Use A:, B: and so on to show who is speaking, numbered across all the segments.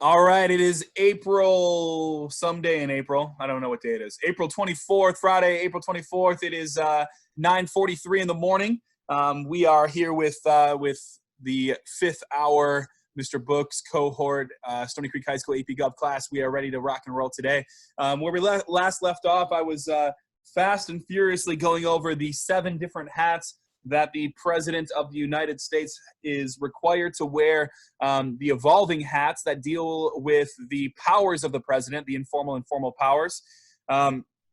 A: All right, it is April, someday in April. I don't know what day it is. April 24th, Friday, April 24th. It is 9:43 in the morning. We are here with the fifth hour Mr. Books cohort, Stony Creek High School AP Gov class. We are ready to rock and roll today. Where we last left off, I was fast and furiously going over the 7 different hats that the President of the United States is required to wear, the evolving hats that deal with the powers of the president, the informal and formal powers.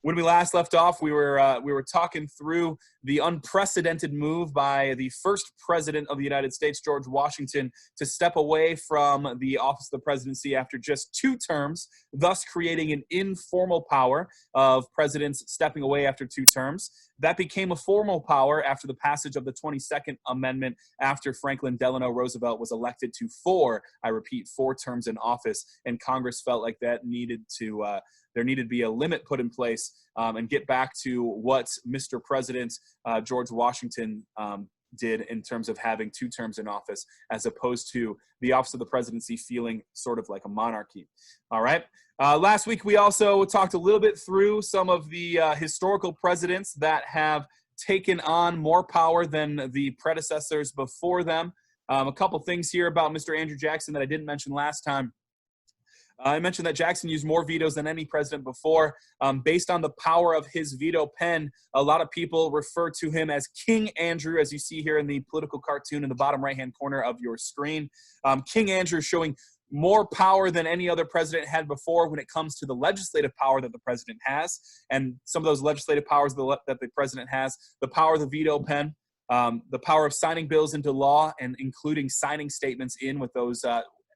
A: When we last left off, we were talking through the unprecedented move by the first president of the United States, George Washington, to step away from the office of the presidency after just 2 terms, thus creating an informal power of presidents stepping away after 2 terms. That became a formal power after the passage of the 22nd Amendment after Franklin Delano Roosevelt was elected to 4 terms in office, and Congress felt like that needed to there needed to be a limit put in place and get back to what Mr. President George Washington did in terms of having 2 terms in office, as opposed to the office of the presidency feeling sort of like a monarchy. All right. Last week, we also talked a little bit through some of the historical presidents that have taken on more power than the predecessors before them. A couple things here about Mr. Andrew Jackson that I didn't mention last time. I mentioned that Jackson used more vetoes than any president before. Based on the power of his veto pen, a lot of people refer to him as King Andrew, as you see here in the political cartoon in the bottom right-hand corner of your screen. King Andrew showing more power than any other president had before when it comes to the legislative power that the president has. And some of those legislative powers that the president has, the power of the veto pen, the power of signing bills into law and including signing statements in with those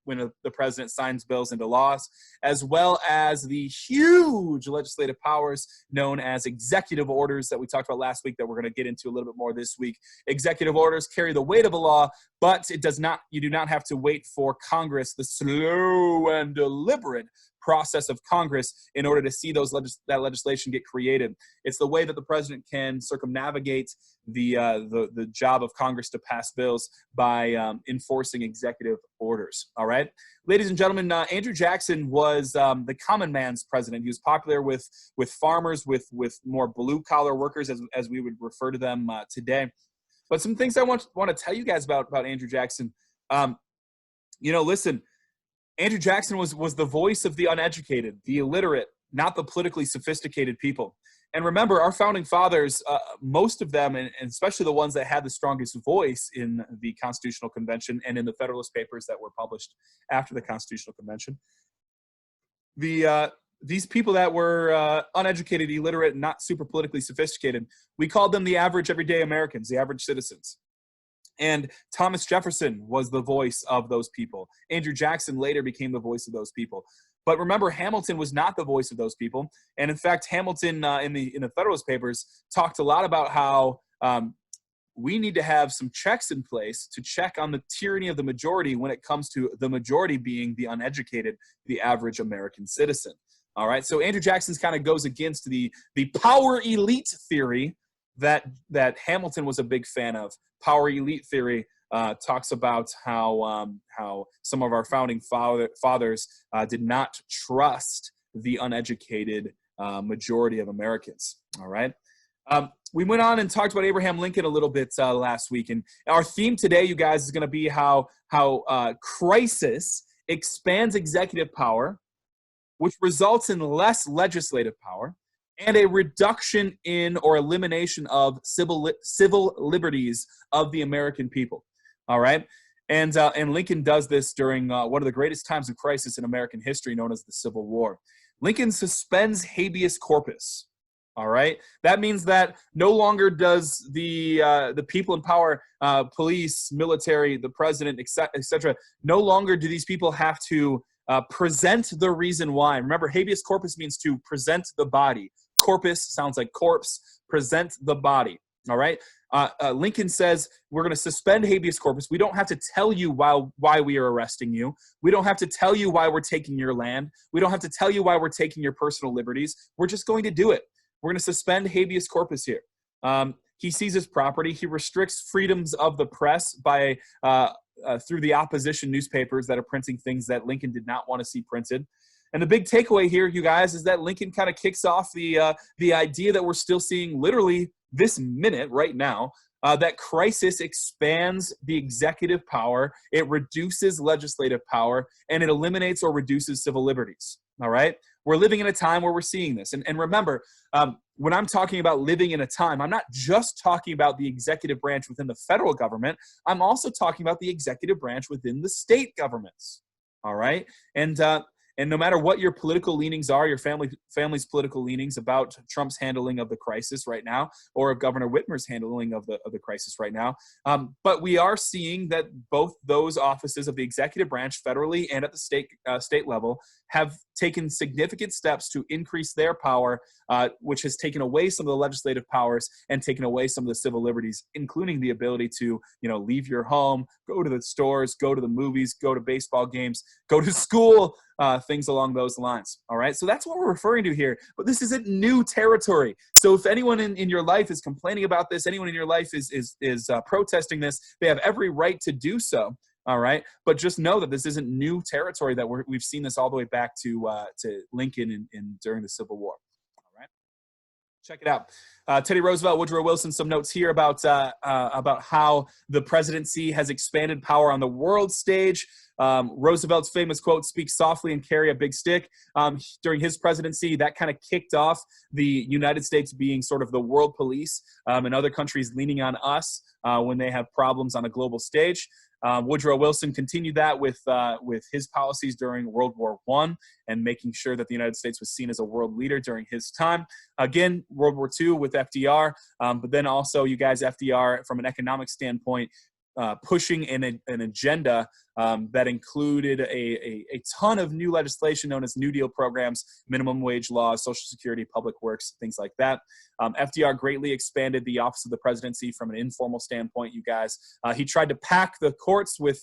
A: when the president signs bills into laws, as well as the huge legislative powers known as executive orders that we talked about last week that we're going to get into a little bit more this week. Executive orders carry the weight of a law, but you do not have to wait for Congress, the slow and deliberate process of Congress, in order to see that legislation get created. It's the way that the president can circumnavigate the job of Congress to pass bills by enforcing executive orders. All right, ladies and gentlemen, Andrew Jackson was the common man's president. He was popular with farmers, with more blue collar workers, as we would refer to them today. But some things I want to tell you guys about Andrew Jackson. Listen. Andrew Jackson was the voice of the uneducated, the illiterate, not the politically sophisticated people. And remember, our founding fathers, most of them, and especially the ones that had the strongest voice in the Constitutional Convention and in the Federalist Papers that were published after the Constitutional Convention, these people that were uneducated, illiterate, not super politically sophisticated, we called them the average everyday Americans, the average citizens. And Thomas Jefferson was the voice of those people. Andrew Jackson later became the voice of those people. But remember, Hamilton was not the voice of those people. And in fact, Hamilton in the Federalist Papers talked a lot about how we need to have some checks in place to check on the tyranny of the majority when it comes to the majority being the uneducated, the average American citizen. All right, so Andrew Jackson's kind of goes against the power elite theory that Hamilton was a big fan of. Power elite theory talks about how some of our founding fathers did not trust the uneducated majority of Americans. All right. We went on and talked about Abraham Lincoln a little bit last week, and our theme today, you guys, is going to be how crisis expands executive power, which results in less legislative power, and a reduction in or elimination of civil liberties of the American people. All right, and Lincoln does this during one of the greatest times of crisis in American history, known as the Civil War. Lincoln suspends habeas corpus. All right, that means that no longer does the people in power, police, military, the president, etc. No longer do these people have to present the reason why. Remember, habeas corpus means to present the body. Corpus sounds like corpse. Present the body. All right. Lincoln says we're going to suspend habeas corpus. We don't have to tell you why we are arresting you. We don't have to tell you why we're taking your land. We don't have to tell you why we're taking your personal liberties. We're just going to do it. We're going to suspend habeas corpus here. He seizes property. He restricts freedoms of the press by through the opposition newspapers that are printing things that Lincoln did not want to see printed. And the big takeaway here, you guys, is that Lincoln kind of kicks off the idea that we're still seeing literally this minute right now, that crisis expands the executive power, it reduces legislative power, and it eliminates or reduces civil liberties. All right? We're living in a time where we're seeing this. And remember, when I'm talking about living in a time, I'm not just talking about the executive branch within the federal government. I'm also talking about the executive branch within the state governments. All right? And no matter what your political leanings are, your family's political leanings about Trump's handling of the crisis right now, or of Governor Whitmer's handling of the crisis right now, but we are seeing that both those offices of the executive branch, federally and at the state level, have taken significant steps to increase their power, which has taken away some of the legislative powers and taken away some of the civil liberties, including the ability to, leave your home, go to the stores, go to the movies, go to baseball games, go to school, things along those lines. All right. So that's what we're referring to here. But this isn't new territory. So if anyone in your life is complaining about this, anyone in your life is protesting this, they have every right to do so. All right. But just know that this isn't new territory, that we've seen this all the way back to Lincoln during the Civil War. All right. Check it out. Teddy Roosevelt, Woodrow Wilson, some notes here about how the presidency has expanded power on the world stage. Roosevelt's famous quote, "Speak softly and carry a big stick." During his presidency, that kind of kicked off the United States being sort of the world police, and other countries leaning on us when they have problems on a global stage. Woodrow Wilson continued that with his policies during World War I and making sure that the United States was seen as a world leader during his time. Again, World War II with FDR, but then also, you guys, FDR, from an economic standpoint, pushing an agenda that included a ton of new legislation known as New Deal programs, minimum wage laws, Social Security, public works, things like that. FDR greatly expanded the office of the presidency from an informal standpoint, you guys. He tried to pack the courts with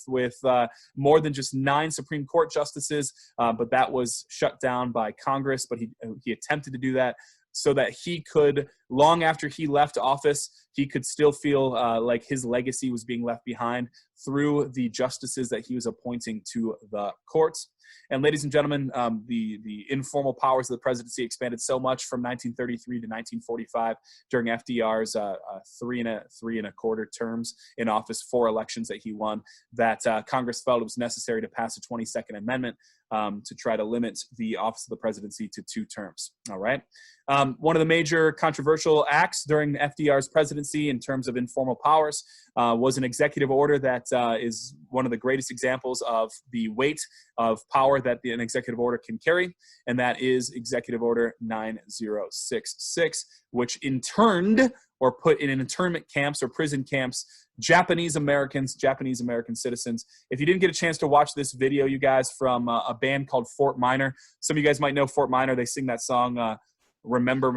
A: more than just 9 Supreme Court justices, but that was shut down by Congress. But he attempted to do that so that he could, long after he left office, he could still feel like his legacy was being left behind through the justices that he was appointing to the courts. And ladies and gentlemen, the informal powers of the presidency expanded so much from 1933 to 1945 during FDR's 3.25 terms in office, 4 elections that he won, that Congress felt it was necessary to pass a 22nd Amendment to try to limit the office of the presidency to 2 terms. All right. One of the major controversial acts during FDR's presidency in terms of informal powers was an executive order that is one of the greatest examples of the weight of power that an executive order can carry, and that is Executive Order 9066, which interned or put in internment camps or prison camps Japanese American citizens. If you didn't get a chance to watch this video, you guys, from a band called Fort Minor, some of you guys might know Fort Minor. They sing that song, remember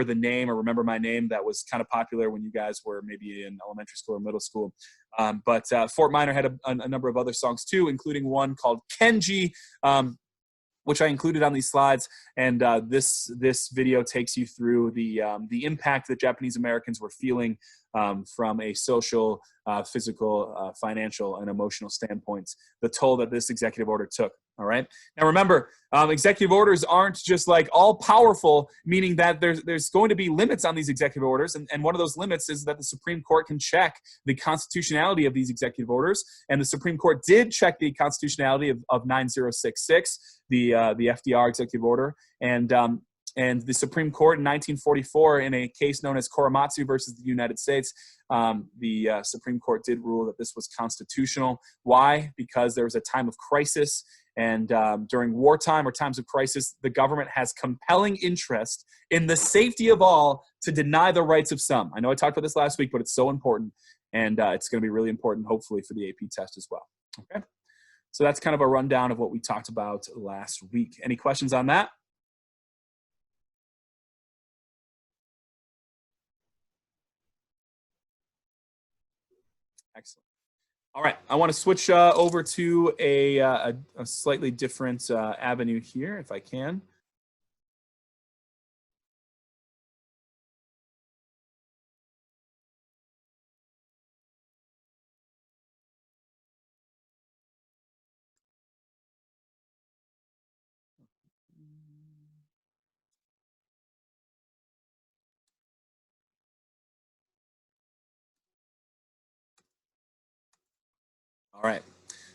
A: the name, or Remember My Name, that was kind of popular when you guys were maybe in elementary school or middle school. But Fort Minor had a number of other songs too, including one called Kenji, which I included on these slides. And this video takes you through the impact that Japanese Americans were feeling from a social, physical, financial, and emotional standpoints, the toll that this executive order took. All right. Now, remember, executive orders aren't just like all powerful, meaning that there's going to be limits on these executive orders. And one of those limits is that the Supreme Court can check the constitutionality of these executive orders. And the Supreme Court did check the constitutionality of 9066, the FDR executive order. And the Supreme Court in 1944, in a case known as Korematsu versus the United States, the Supreme Court did rule that this was constitutional. Why? Because there was a time of crisis. And during wartime or times of crisis, the government has compelling interest in the safety of all to deny the rights of some. I know I talked about this last week, but it's so important. And it's going to be really important, hopefully, for the AP test as well. Okay. So that's kind of a rundown of what we talked about last week. Any questions on that? Excellent. All right, I want to switch over to a slightly different avenue here, if I can. All right.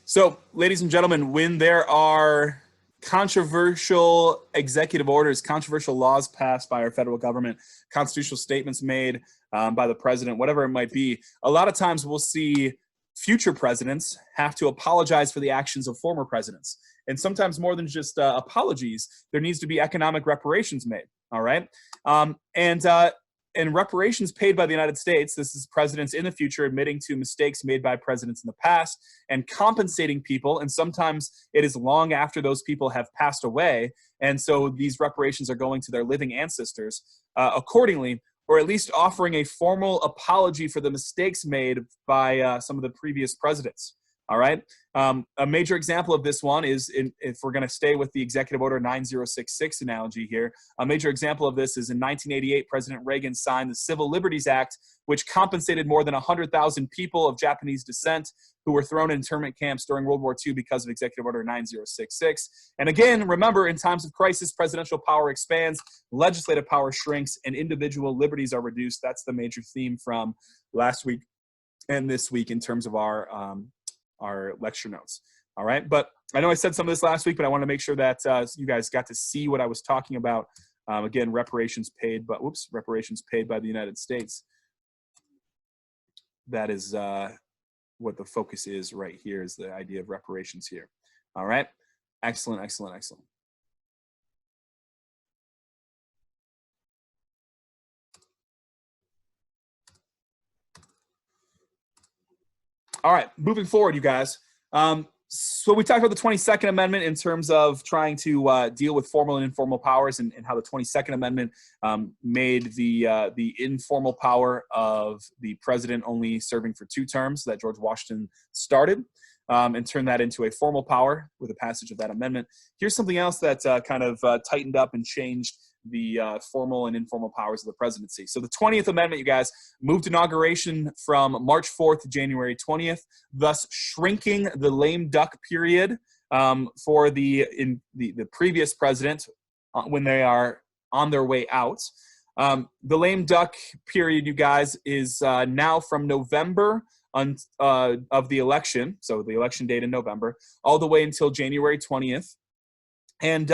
A: So, ladies and gentlemen, when there are controversial executive orders, controversial laws passed by our federal government, constitutional statements made by the president, whatever it might be, a lot of times we'll see future presidents have to apologize for the actions of former presidents. And sometimes more than just apologies, there needs to be economic reparations made. All right. And reparations paid by the United States, this is presidents in the future admitting to mistakes made by presidents in the past and compensating people. And sometimes it is long after those people have passed away. And so these reparations are going to their living ancestors accordingly, or at least offering a formal apology for the mistakes made by some of the previous presidents. All right. A major example of this one is, if we're going to stay with the Executive Order 9066 analogy here, a major example of this is in 1988, President Reagan signed the Civil Liberties Act, which compensated more than 100,000 people of Japanese descent who were thrown in internment camps during World War II because of Executive Order 9066. And again, remember, in times of crisis, presidential power expands, legislative power shrinks, and individual liberties are reduced. That's the major theme from last week and this week in terms of our lecture notes. All right. But I know I said some of this last week, but I want to make sure that you guys got to see what I was talking about. Again, reparations paid by the United States. That is what the focus is right here, is the idea of reparations here. All right. Excellent, excellent, excellent. All right, moving forward, you guys. So we talked about the 22nd Amendment in terms of trying to deal with formal and informal powers, and how the 22nd Amendment made the informal power of the president only serving for 2 terms that George Washington started, and turned that into a formal power with the passage of that amendment. Here's something else that kind of tightened up and changed the formal and informal powers of the presidency. So the 20th Amendment, you guys, moved inauguration from March 4th to January 20th, thus shrinking the lame duck period for the previous president when they are on their way out. The lame duck period, you guys, is now from November of the election, so the election date in November, all the way until January 20th. And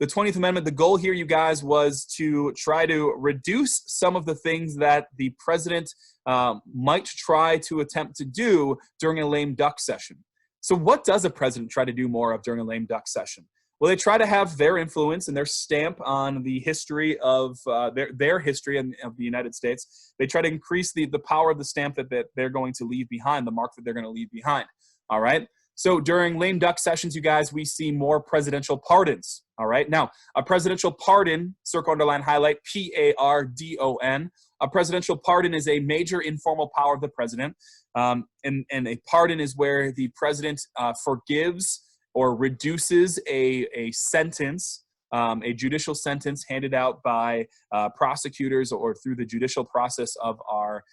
A: the 20th Amendment, the goal here, you guys, was to try to reduce some of the things that the president might try to attempt to do during a lame duck session. So what does a president try to do more of during a lame duck session? Well, they try to have their influence and their stamp on the history of their history of the United States. They try to increase the power of the stamp that they're going to leave behind, the mark that they're going to leave behind. All right. So during lame duck sessions, you guys, we see more presidential pardons. All right. Now, a presidential pardon, circle, underline, highlight, P-A-R-D-O-N. A presidential pardon is a major informal power of the president. And a pardon is where the president forgives or reduces a sentence, a judicial sentence handed out by prosecutors or through the judicial process of our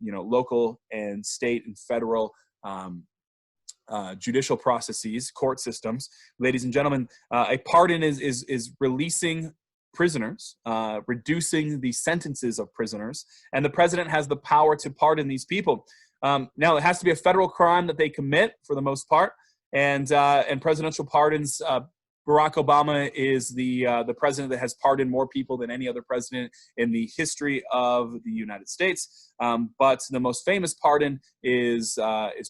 A: local and state and federal judicial processes, court systems. Ladies and gentlemen, a pardon is releasing prisoners, reducing the sentences of prisoners, and the president has the power to pardon these people. Now, it has to be a federal crime that they commit for the most part, and presidential pardons. Barack Obama is the president that has pardoned more people than any other president in the history of the United States. But the most famous pardon is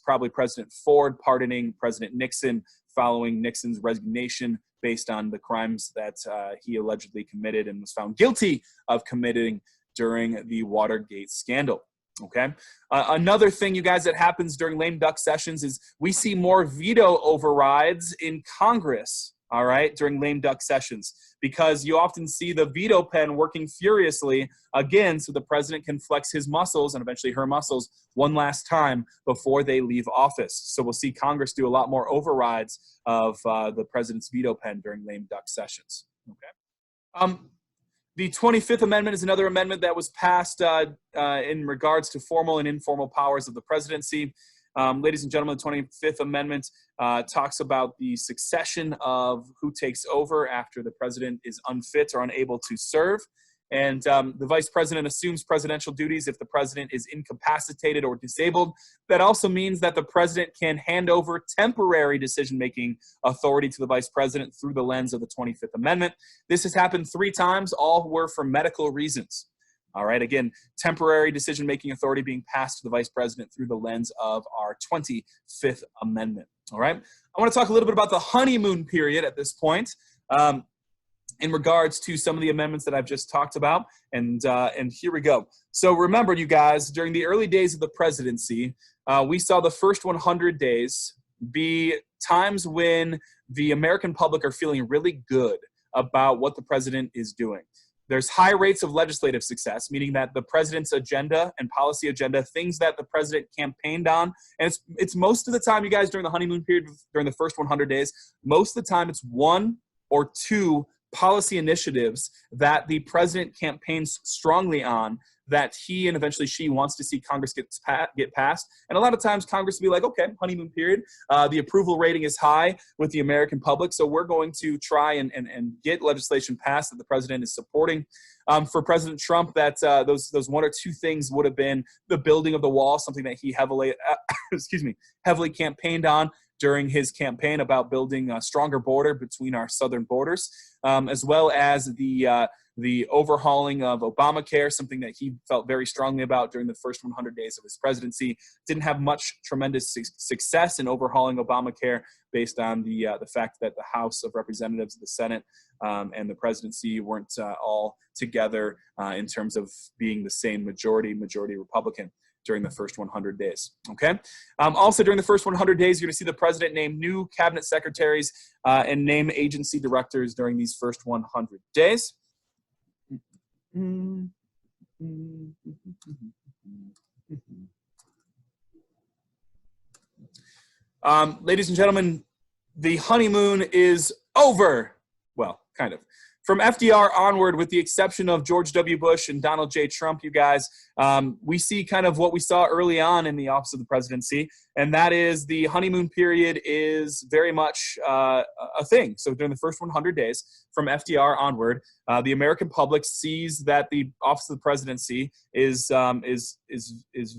A: probably President Ford pardoning President Nixon following Nixon's resignation based on the crimes that he allegedly committed and was found guilty of committing during the Watergate scandal. Okay. Another thing, you guys, that happens during lame duck sessions is we see more veto overrides in Congress. All right, during lame duck sessions, because you often see the veto pen working furiously again, so the president can flex his muscles and eventually her muscles one last time before they leave office. So we'll see Congress do a lot more overrides of the president's veto pen during lame duck sessions. Okay. The 25th Amendment is another amendment that was passed in regards to formal and informal powers of the presidency. Ladies and gentlemen, the 25th Amendment talks about the succession of who takes over after the president is unfit or unable to serve. And the vice president assumes presidential duties if the president is incapacitated or disabled. That also means that the president can hand over temporary decision-making authority to the vice president through the lens of the 25th Amendment. This has happened 3 times. All were for medical reasons. All right, again, temporary decision-making authority being passed to the vice president through the lens of our 25th Amendment. All right, I want to talk a little bit about the honeymoon period at this point in regards to some of the amendments that I've just talked about, and here we go. So remember, you guys, during the early days of the presidency, we saw the first 100 days be times when the American public are feeling really good about what the president is doing. There's high rates of legislative success, meaning that the president's agenda and policy agenda, things that the president campaigned on, and it's most of the time, you guys, during the honeymoon period, during the first 100 days, most of the time it's 1 or 2 policy initiatives that the president campaigns strongly on that he and eventually she wants to see Congress get passed. And a lot of times Congress will be like, okay, honeymoon period. The approval rating is high with the American public, so we're going to try and get legislation passed that the president is supporting. For President Trump, that those 1 or 2 things would have been the building of the wall, something that he heavily, heavily campaigned on during his campaign about building a stronger border between our southern borders, as well as the overhauling of Obamacare, something that he felt very strongly about during the first 100 days of his presidency. Didn't have much tremendous success in overhauling Obamacare based on the fact that the House of Representatives, the Senate, and the presidency weren't all together in terms of being the same majority Republican during the first 100 days, okay? Also, during the first 100 days, you're gonna see the president name new cabinet secretaries and name agency directors during these first 100 days. Ladies and gentlemen, the honeymoon is over. Well, kind of. From FDR onward, with the exception of George W. Bush and Donald J. Trump, you guys, we see kind of what we saw early on in the office of the presidency, and that is the honeymoon period is very much a thing. So during the first 100 days, from FDR onward, the American public sees that the office of the presidency is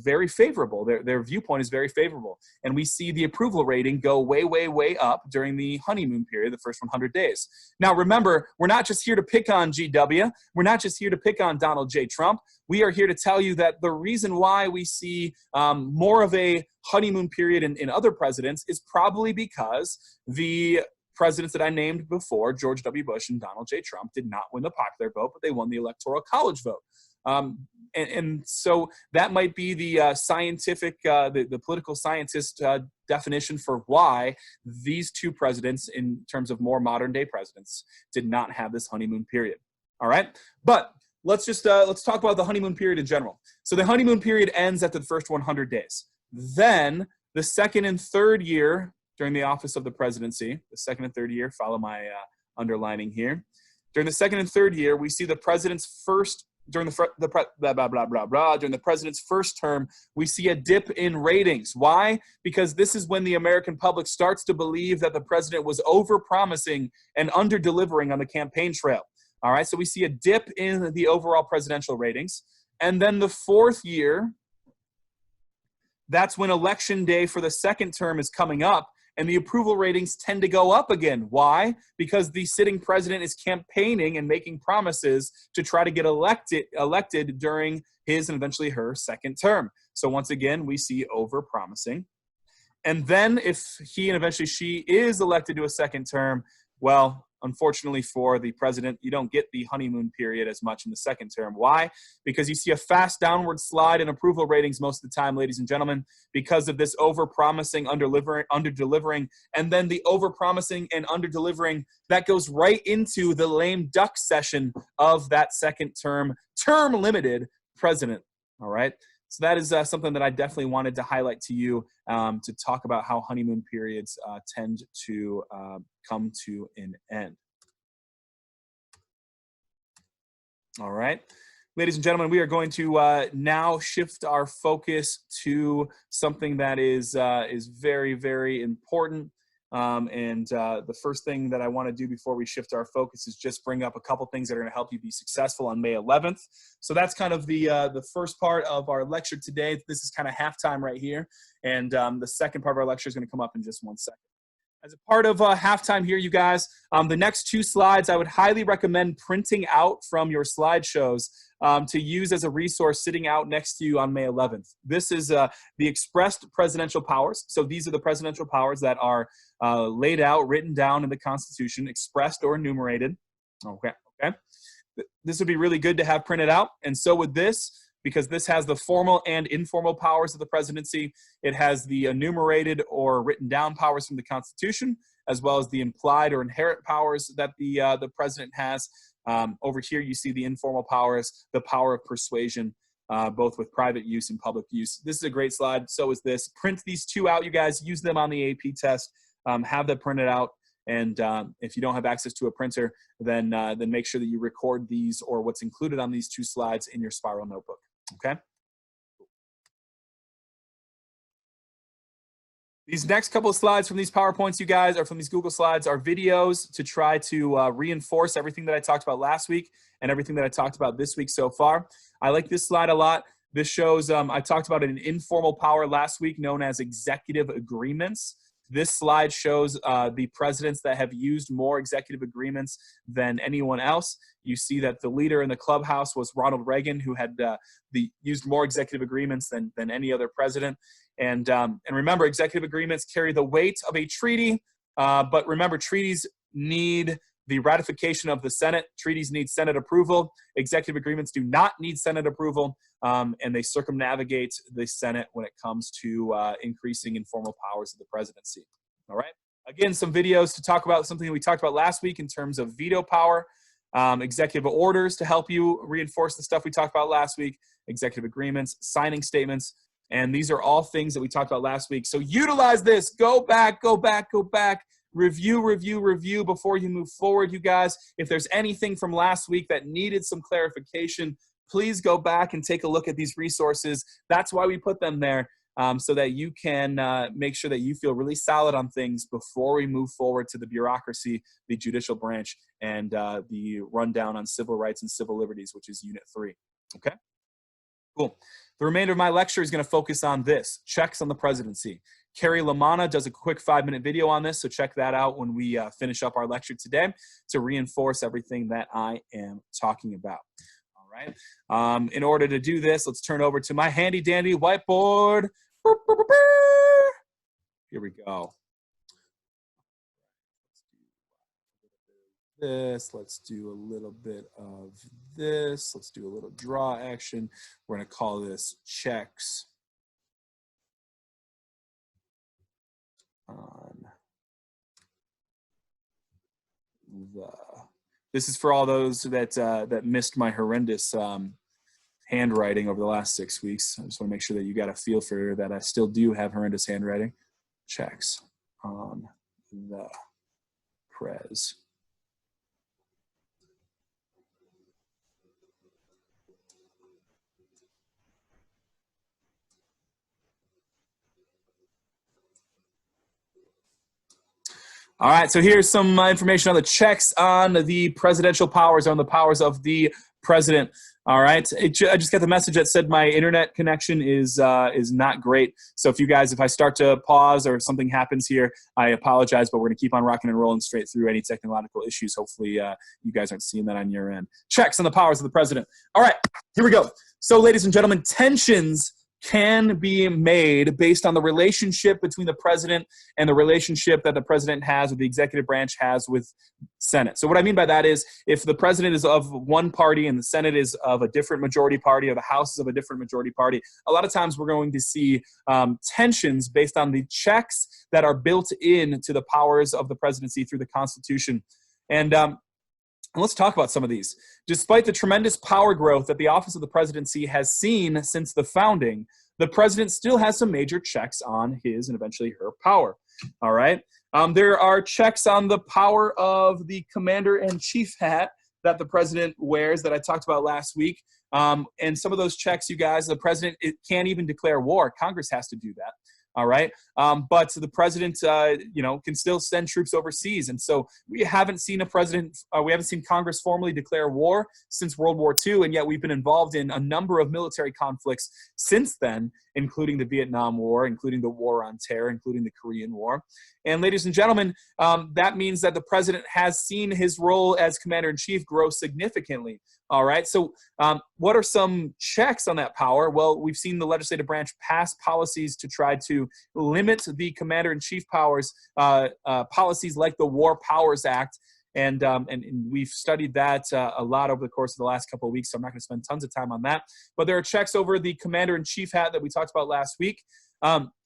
A: very favorable. Their viewpoint is very favorable, and we see the approval rating go way, way, way up during the honeymoon period, the first 100 days. Now, remember, we're not just here to pick on GW. We're not just here to pick on Donald J. Trump. We are here to tell you that the reason why we see more of a honeymoon period in other presidents is probably because the presidents that I named before, George W. Bush and Donald J. Trump, did not win the popular vote, but they won the Electoral College vote. And so that might be the scientific, the political scientist definition for why these 2 presidents, in terms of more modern day presidents, did not have this honeymoon period. All right, but let's talk about the honeymoon period in general. So the honeymoon period ends after the first 100 days. Then the second and third year during the office of the presidency, the second and third year, follow my underlining here. During the second and third year, we see the president's first, during the president's first term, we see a dip in ratings. Why? Because this is when the American public starts to believe that the president was over-promising and under-delivering on the campaign trail. All right, so we see a dip in the overall presidential ratings. And then the 4th year, that's when election day for the second term is coming up, and the approval ratings tend to go up again. Why? Because the sitting president is campaigning and making promises to try to get elected during his and eventually her second term. So once again, we see over-promising. And then if he and eventually she is elected to a second term, well, unfortunately for the president, you don't get the honeymoon period as much in the second term. Why? Because you see a fast downward slide in approval ratings most of the time, ladies and gentlemen, because of this over-promising, under-delivering, and then the over-promising and under-delivering, that goes right into the lame duck session of that second term-limited president, all right? So that is something that I definitely wanted to highlight to you to talk about how honeymoon periods tend to come to an end. All right. Ladies and gentlemen, we are going to now shift our focus to something that is very, very important. The first thing that I want to do before we shift our focus is just bring up a couple things that are going to help you be successful on May 11th. So that's kind of the first part of our lecture today. This is kind of halftime right here. And the second part of our lecture is going to come up in just one second. As a part of halftime here, you guys, the next two slides I would highly recommend printing out from your slideshows to use as a resource sitting out next to you on May 11th. This is the expressed presidential powers. So these are the presidential powers that are laid out, written down in the Constitution, expressed or enumerated. Okay. This would be really good to have printed out, and so would this, because this has the formal and informal powers of the presidency. It has the enumerated or written down powers from the Constitution, as well as the implied or inherent powers that the president has. Over here, you see the informal powers, the power of persuasion, both with private use and public use. This is a great slide. So is this. Print these two out, you guys. Use them on the AP test. Have them printed out. And if you don't have access to a printer, then make sure that you record these or what's included on these two slides in your spiral notebook. Okay. These next couple of slides from these PowerPoints, you guys, or from these Google Slides, are videos to try to reinforce everything that I talked about last week and everything that I talked about this week so far. I like this slide a lot. This shows, I talked about an informal power last week known as executive agreements. This slide shows the presidents that have used more executive agreements than anyone else. You see that the leader in the clubhouse was Ronald Reagan, who had used more executive agreements than any other president. And remember, executive agreements carry the weight of a treaty, but remember, treaties need the ratification of the Senate. Treaties need Senate approval. Executive agreements do not need Senate approval, and they circumnavigate the Senate when it comes to increasing informal powers of the presidency. All right. Again, some videos to talk about something we talked about last week in terms of veto power, executive orders to help you reinforce the stuff we talked about last week, executive agreements, signing statements, and these are all things that we talked about last week. So utilize this. Go back. Review before you move forward, you guys. If there's anything from last week that needed some clarification, please go back and take a look at these resources. That's why we put them there, so that you can make sure that you feel really solid on things before we move forward to the bureaucracy, the judicial branch, and the rundown on civil rights and civil liberties, which is Unit 3. Okay? Cool. The remainder of my lecture is going to focus on this, checks on the presidency. Carrie LaManna does a quick 5-minute video on this, so check that out when we finish up our lecture today to reinforce everything that I am talking about. All right. In order to do this, let's turn over to my handy-dandy whiteboard. Here we go. Let's do a little bit of this. Let's do a little draw action. We're going to call this checks on this is for all those that missed my horrendous handwriting over the last 6 weeks. I just want to make sure that you got a feel for that. I still do have horrendous handwriting. Checks on the prez. All right, so here's some information on the checks on the presidential powers, on the powers of the president. All right, I just got the message that said my internet connection is not great. So if I start to pause or something happens here, I apologize, but we're gonna keep on rocking and rolling straight through any technological issues. Hopefully you guys aren't seeing that on your end. Checks on the powers of the president. All right, here we go. So ladies and gentlemen, tensions can be made based on the relationship between the president and the relationship that the president has with the executive branch has with Senate. So what I mean by that is if the president is of one party and the Senate is of a different majority party or the House is of a different majority party, a lot of times we're going to see tensions based on the checks that are built into the powers of the presidency through the Constitution. And let's talk about some of these. Despite the tremendous power growth that the office of the presidency has seen since the founding, the president still has some major checks on his and eventually her power. All right. There are checks on the power of the commander-in-chief hat that the president wears that I talked about last week. And some of those checks, you guys, the president can't even declare war. Congress has to do that. All right. But the president, can still send troops overseas. And so we haven't seen we haven't seen Congress formally declare war since World War II. And yet we've been involved in a number of military conflicts since then, including the Vietnam War, including the War on Terror, including the Korean War. And ladies and gentlemen, that means that the president has seen his role as commander-in-chief grow significantly. All right. So what are some checks on that power? Well, we've seen the legislative branch pass policies to try to limit the commander-in-chief powers, policies like the War Powers Act. And we've studied that a lot over the course of the last couple of weeks, so I'm not going to spend tons of time on that. But there are checks over the commander-in-chief hat that we talked about last week.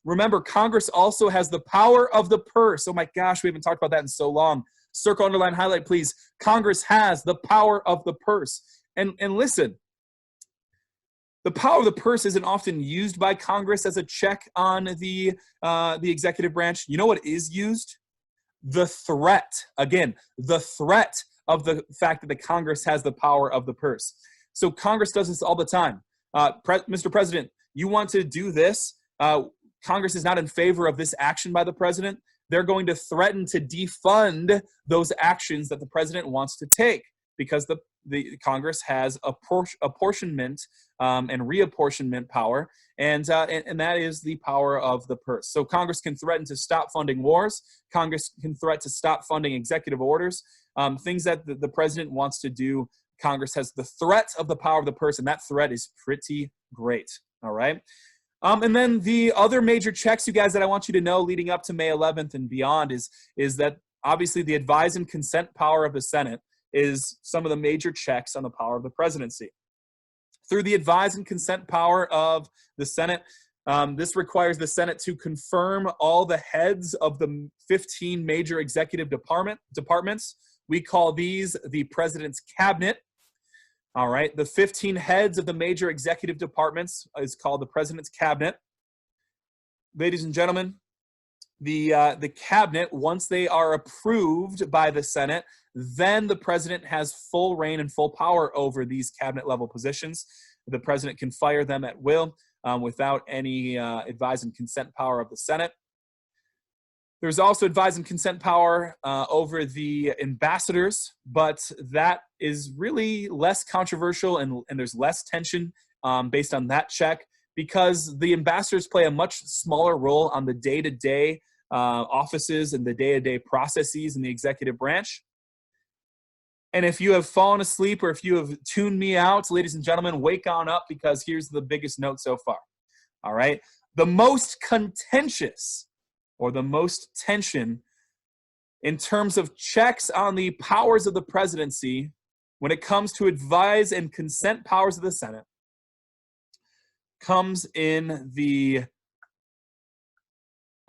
A: Remember, Congress also has the power of the purse. Oh my gosh, we haven't talked about that in so long. Circle, underline, highlight, please. Congress has the power of the purse. And listen, the power of the purse isn't often used by Congress as a check on the executive branch. You know what is used? The threat. Again, the threat of the fact that the Congress has the power of the purse. So Congress does this all the time. Mr. President, you want to do this? Congress is not in favor of this action by the president. They're going to threaten to defund those actions that the president wants to take because the Congress has apportionment and reapportionment power, and that is the power of the purse. So Congress can threaten to stop funding wars. Congress can threaten to stop funding executive orders, things that the president wants to do. Congress has the threat of the power of the purse, and that threat is pretty great. All right. And then the other major checks, you guys, that I want you to know leading up to May 11th and beyond is that obviously the advise and consent power of the Senate is some of the major checks on the power of the presidency. Through the advise and consent power of the Senate, this requires the Senate to confirm all the heads of the 15 major executive departments. We call these the president's cabinet. All right, the 15 heads of the major executive departments is called the president's cabinet. Ladies and gentlemen, the cabinet, once they are approved by the Senate, then the president has full reign and full power over these cabinet level positions. The president can fire them at will without any advise and consent power of the Senate. There's also advise and consent power over the ambassadors, but that is really less controversial and there's less tension based on that check because the ambassadors play a much smaller role on the day-to-day offices and the day-to-day processes in the executive branch. And if you have fallen asleep or if you have tuned me out, ladies and gentlemen, wake on up because here's the biggest note so far. All right. The most contentious or the most tension in terms of checks on the powers of the presidency when it comes to advise and consent powers of the Senate comes in the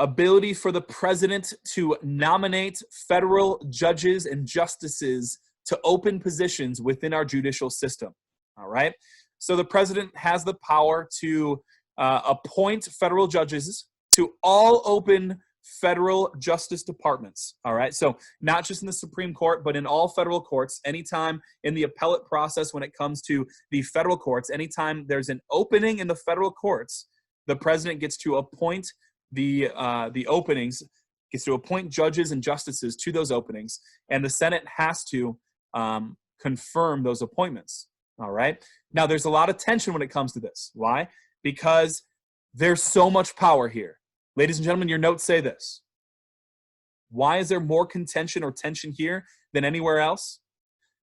A: ability for the president to nominate federal judges and justices to open positions within our judicial system. All right. So the president has the power to appoint federal judges to all open federal justice departments. All right. So not just in the Supreme Court, but in all federal courts, anytime in the appellate process, when it comes to the federal courts, anytime there's an opening in the federal courts, the president gets to appoint the openings, gets to appoint judges and justices to those openings, and the Senate has to confirm those appointments. All right. Now, there's a lot of tension when it comes to this. Why? Because there's so much power here. Ladies and gentlemen, your notes say this. Why is there more contention or tension here than anywhere else?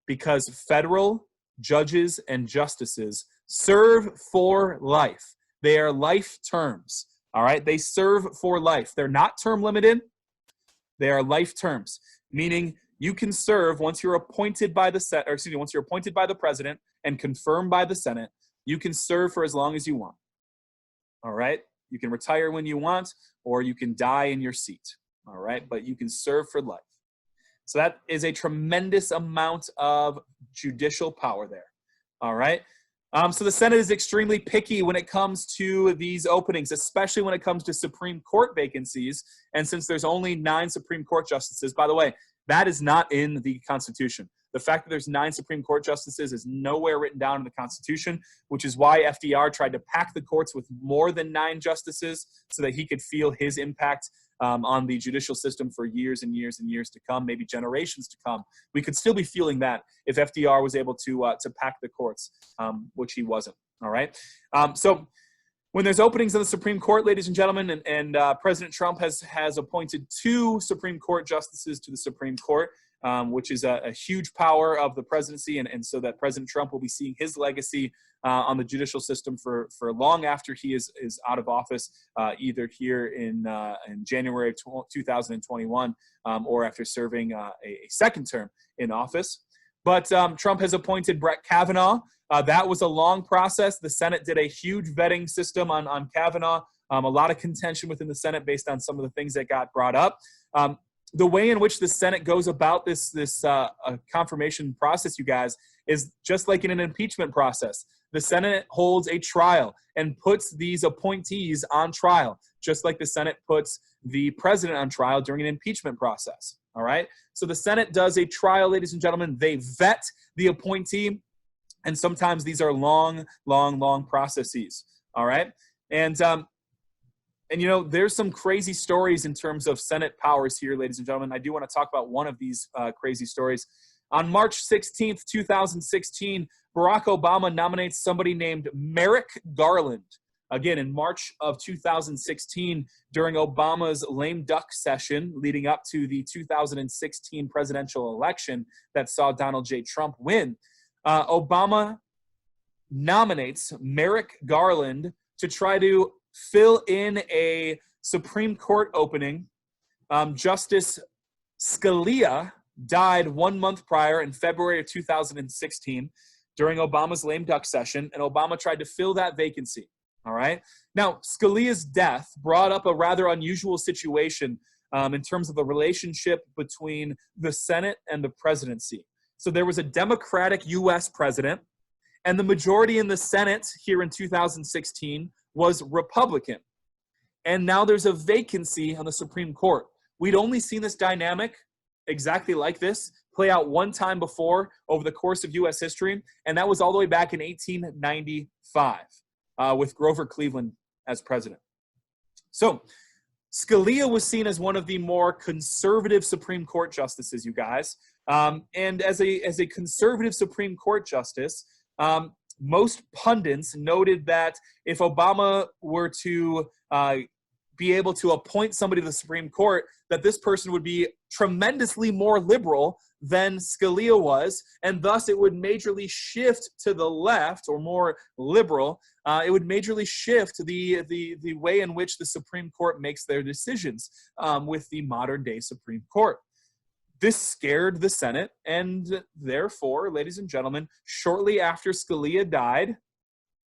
A: Because federal judges and justices serve for life. They are life terms. All right. They serve for life. They're not term limited. They are life terms, meaning you can serve once you're appointed by the once you're appointed by the president and confirmed by the Senate, you can serve for as long as you want. All right. You can retire when you want, or you can die in your seat. All right. But you can serve for life. So that is a tremendous amount of judicial power there. All right. So the Senate is extremely picky when it comes to these openings, especially when it comes to Supreme Court vacancies. And since there's only 9 Supreme Court justices, by the way, that is not in the Constitution. The fact that there's 9 Supreme Court justices is nowhere written down in the Constitution, which is why FDR tried to pack the courts with more than 9 justices so that he could feel his impact on the judicial system for years and years and years to come, maybe generations to come. We could still be feeling that if FDR was able to pack the courts, which he wasn't. All right. So when there's openings in the Supreme Court, ladies and gentlemen, and President Trump has appointed 2 Supreme Court justices to the Supreme Court, which is a huge power of the presidency, and so that President Trump will be seeing his legacy on the judicial system for long after he is out of office, either here in January of 2021 or after serving a second term in office. But Trump has appointed Brett Kavanaugh. That was a long process. The Senate did a huge vetting system on Kavanaugh. A lot of contention within the Senate based on some of the things that got brought up. The way in which the Senate goes about this confirmation process, you guys, is just like in an impeachment process. The Senate holds a trial and puts these appointees on trial, just like the Senate puts the president on trial during an impeachment process. All right. So the Senate does a trial, ladies and gentlemen. They vet the appointee, and sometimes these are long processes. All right. And you know, there's some crazy stories in terms of Senate powers here, ladies and gentlemen. I do want to talk about one of these crazy stories. On March 16th, 2016, Barack Obama nominates somebody named Merrick Garland. Again, in March of 2016, during Obama's lame duck session leading up to the 2016 presidential election that saw Donald J. Trump win, Obama nominates Merrick Garland to try to fill in a Supreme Court opening. Justice Scalia died 1 month prior in February of 2016 during Obama's lame duck session, and Obama tried to fill that vacancy. All right. Now, Scalia's death brought up a rather unusual situation in terms of the relationship between the Senate and the presidency. So there was a Democratic U.S. president, and the majority in the Senate here in 2016 was Republican. And now there's a vacancy on the Supreme Court. We'd only seen this dynamic exactly like this play out one time before over the course of U.S. history, and that was all the way back in 1895 with Grover Cleveland as president. So Scalia was seen as one of the more conservative Supreme Court justices, you guys. And as a conservative Supreme Court justice, most pundits noted that if Obama were to be able to appoint somebody to the Supreme Court, that this person would be tremendously more liberal than Scalia was, and thus it would majorly shift to the left or more liberal. It would majorly shift the way in which the Supreme Court makes their decisions with the modern day Supreme Court. This scared the Senate, and therefore, ladies and gentlemen, shortly after Scalia died,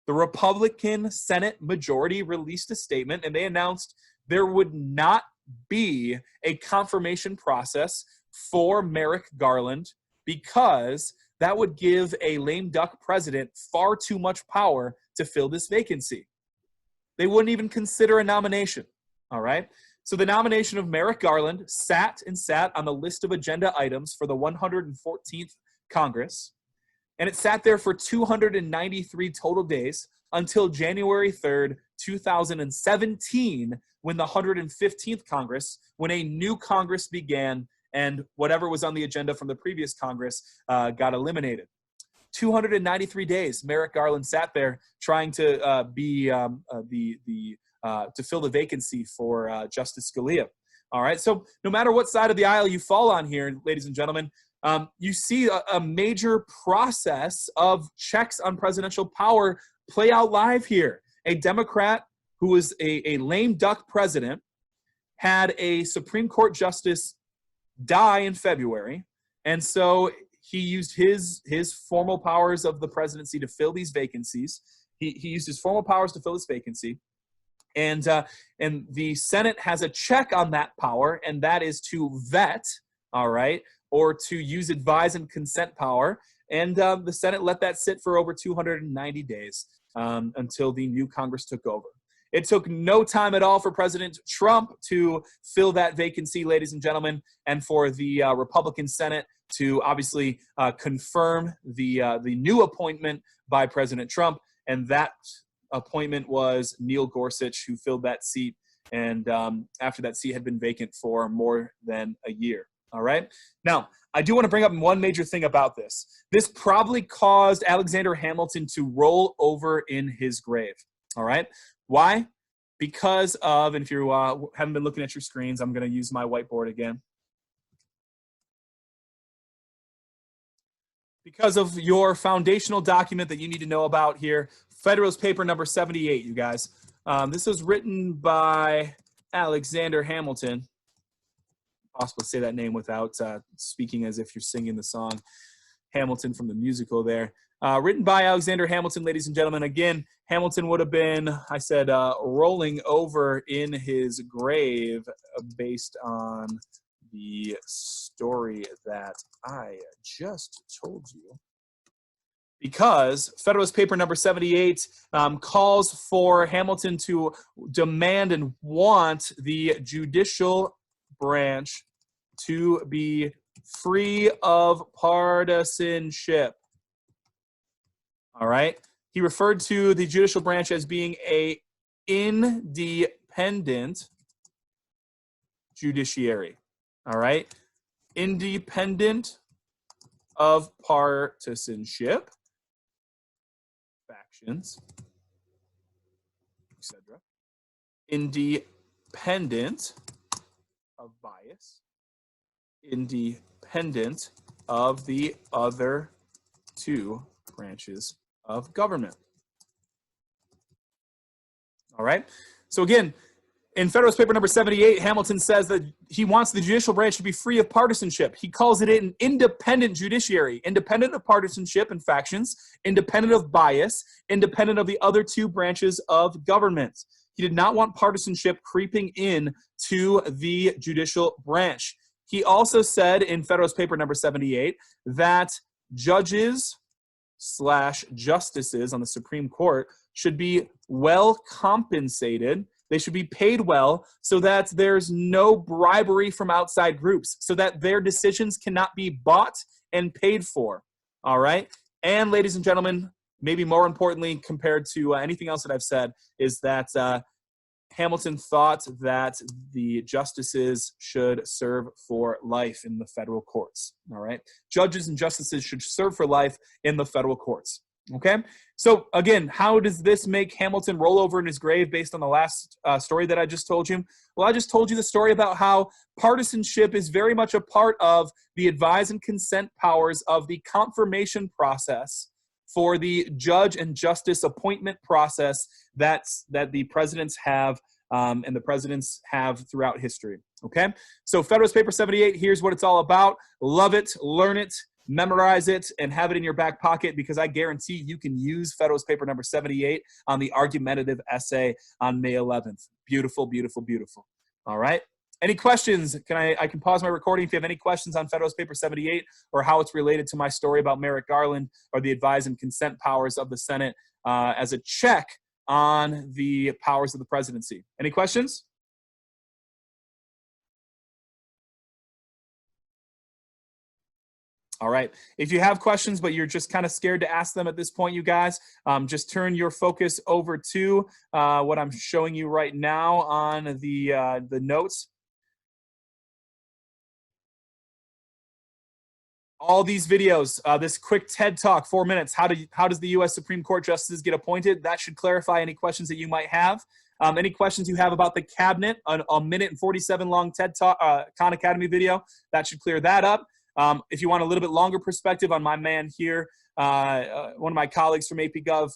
A: the Republican Senate majority released a statement, and they announced there would not be a confirmation process for Merrick Garland because that would give a lame duck president far too much power to fill this vacancy. They wouldn't even consider a nomination, all right? So the nomination of Merrick Garland sat on the list of agenda items for the 114th Congress, and it sat there for 293 total days until January 3rd, 2017, when the 115th Congress, when a new Congress began and whatever was on the agenda from the previous Congress got eliminated. 293 days, Merrick Garland sat there trying to to fill the vacancy for Justice Scalia. All right, so no matter what side of the aisle you fall on here, ladies and gentlemen, you see a major process of checks on presidential power play out live here. A Democrat who was a lame duck president had a Supreme Court justice die in February, and so he used his formal powers of the presidency to fill these vacancies. He used his formal powers to fill this vacancy. And the Senate has a check on that power, and that is to vet, all right, or to use advise and consent power. And the Senate let that sit for over 290 days until the new Congress took over. It took no time at all for President Trump to fill that vacancy, ladies and gentlemen, and for the Republican Senate to obviously confirm the new appointment by President Trump. And that appointment was Neil Gorsuch, who filled that seat. And after that seat had been vacant for more than a year. All right. Now, I do want to bring up one major thing about this. This probably caused Alexander Hamilton to roll over in his grave. All right. Why? Because of, and if you haven't been looking at your screens, I'm going to use my whiteboard again. Because of your foundational document that you need to know about here, Federalist Paper number 78, you guys. This was written by Alexander Hamilton. Possible to say that name without speaking as if you're singing the song Hamilton from the musical there. Written by Alexander Hamilton, ladies and gentlemen. Again, Hamilton would have been, I said, rolling over in his grave based on the story that I just told you. Because Federalist Paper number 78 calls for Hamilton to demand and want the judicial branch to be free of partisanship. All right. He referred to the judicial branch as being an independent judiciary. All right. Independent of partisanship, factions, etc. Independent of bias, independent of the other two branches of government. All right. So again, in Federalist Paper number 78, Hamilton says that he wants the judicial branch to be free of partisanship. He calls it an independent judiciary, independent of partisanship and factions, independent of bias, independent of the other two branches of government. He did not want partisanship creeping in to the judicial branch. He also said in Federalist Paper number 78 that judges / justices on the Supreme Court should be well compensated. They should be paid well so that there's no bribery from outside groups, so that their decisions cannot be bought and paid for. All right. And ladies and gentlemen, maybe more importantly compared to anything else that I've said, is that Hamilton thought that the justices should serve for life in the federal courts. All right. Judges and justices should serve for life in the federal courts. Okay. So again, how does this make Hamilton roll over in his grave based on the last story that I just told you? Well, I just told you the story about how partisanship is very much a part of the advise and consent powers of the confirmation process for the judge and justice appointment process that the presidents have and the presidents have throughout history. Okay. So Federalist Paper 78, here's what it's all about. Love it, learn it, memorize it, and have it in your back pocket, because I guarantee you can use Federalist Paper number 78 on the argumentative essay on May 11th. Beautiful, beautiful, beautiful. All right. Any questions? I can pause my recording if you have any questions on Federalist Paper 78 or how it's related to my story about Merrick Garland or the advise and consent powers of the Senate as a check on the powers of the presidency. Any questions? All right. If you have questions, but you're just kind of scared to ask them at this point, you guys, just turn your focus over to what I'm showing you right now on the notes. All these videos, this quick TED Talk, 4 minutes. How does the U.S. Supreme Court justices get appointed? That should clarify any questions that you might have. Any questions you have about the cabinet, a minute and 47 long TED Talk, Khan Academy video, that should clear that up. If you want a little bit longer perspective on my man here, one of my colleagues from AP Gov,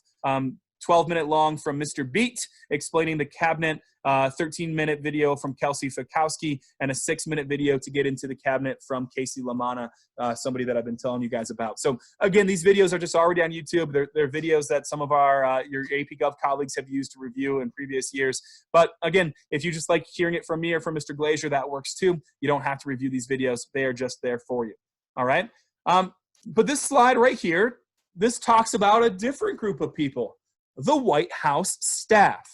A: 12-minute long from Mr. Beat explaining the cabinet, 13-minute video from Kelsey Fikowski, and a 6-minute video to get into the cabinet from Casey Lamanna, somebody that I've been telling you guys about. So again, these videos are just already on YouTube. They're videos that some of our your AP Gov colleagues have used to review in previous years. But again, if you just like hearing it from me or from Mr. Glazier, that works too. You don't have to review these videos. They are just there for you. All right. But this slide right here, this talks about a different group of people. The White House staff.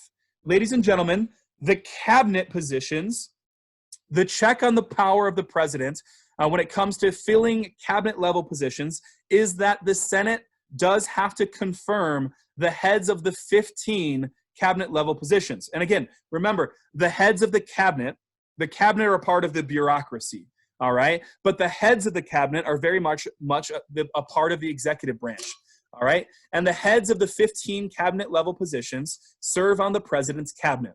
A: ladies and gentlemen, the cabinet positions, the check on the power of the president when it comes to filling cabinet level positions is that the Senate does have to confirm the heads of the 15 cabinet level positions. And again, remember, the heads of the cabinet are a part of the bureaucracy, all right? But the heads of the cabinet are very much a part of the executive branch, all right? And the heads of the 15 cabinet level positions serve on the president's cabinet.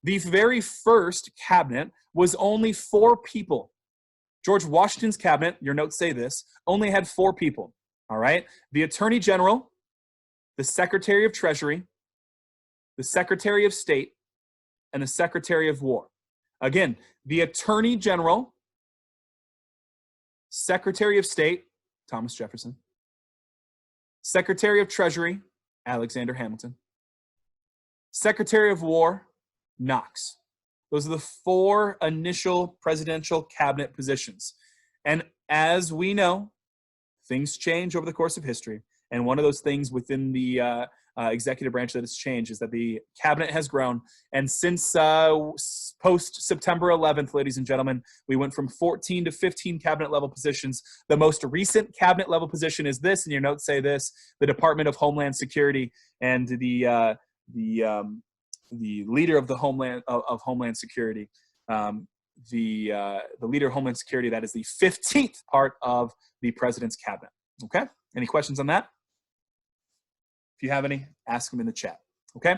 A: The very first cabinet was only 4 people. George Washington's cabinet, your notes say this, only had 4 people, all right? The Attorney General, the Secretary of Treasury, the Secretary of State, and the Secretary of War. Again, the Attorney General, Secretary of State, Thomas Jefferson, Secretary of Treasury, Alexander Hamilton, Secretary of War, Knox. Those are the 4 initial presidential cabinet positions. And as we know, things change over the course of history. And one of those things within the executive branch that has changed is that the cabinet has grown. And since post-September 11th, ladies and gentlemen, we went from 14 to 15 cabinet level positions. The most recent cabinet level position is this, and your notes say this: the Department of Homeland Security, and the leader of the Homeland Security, the leader of Homeland Security, that is the 15th part of the president's cabinet. Okay? Any questions on that? If you have any, ask them in the chat. Okay?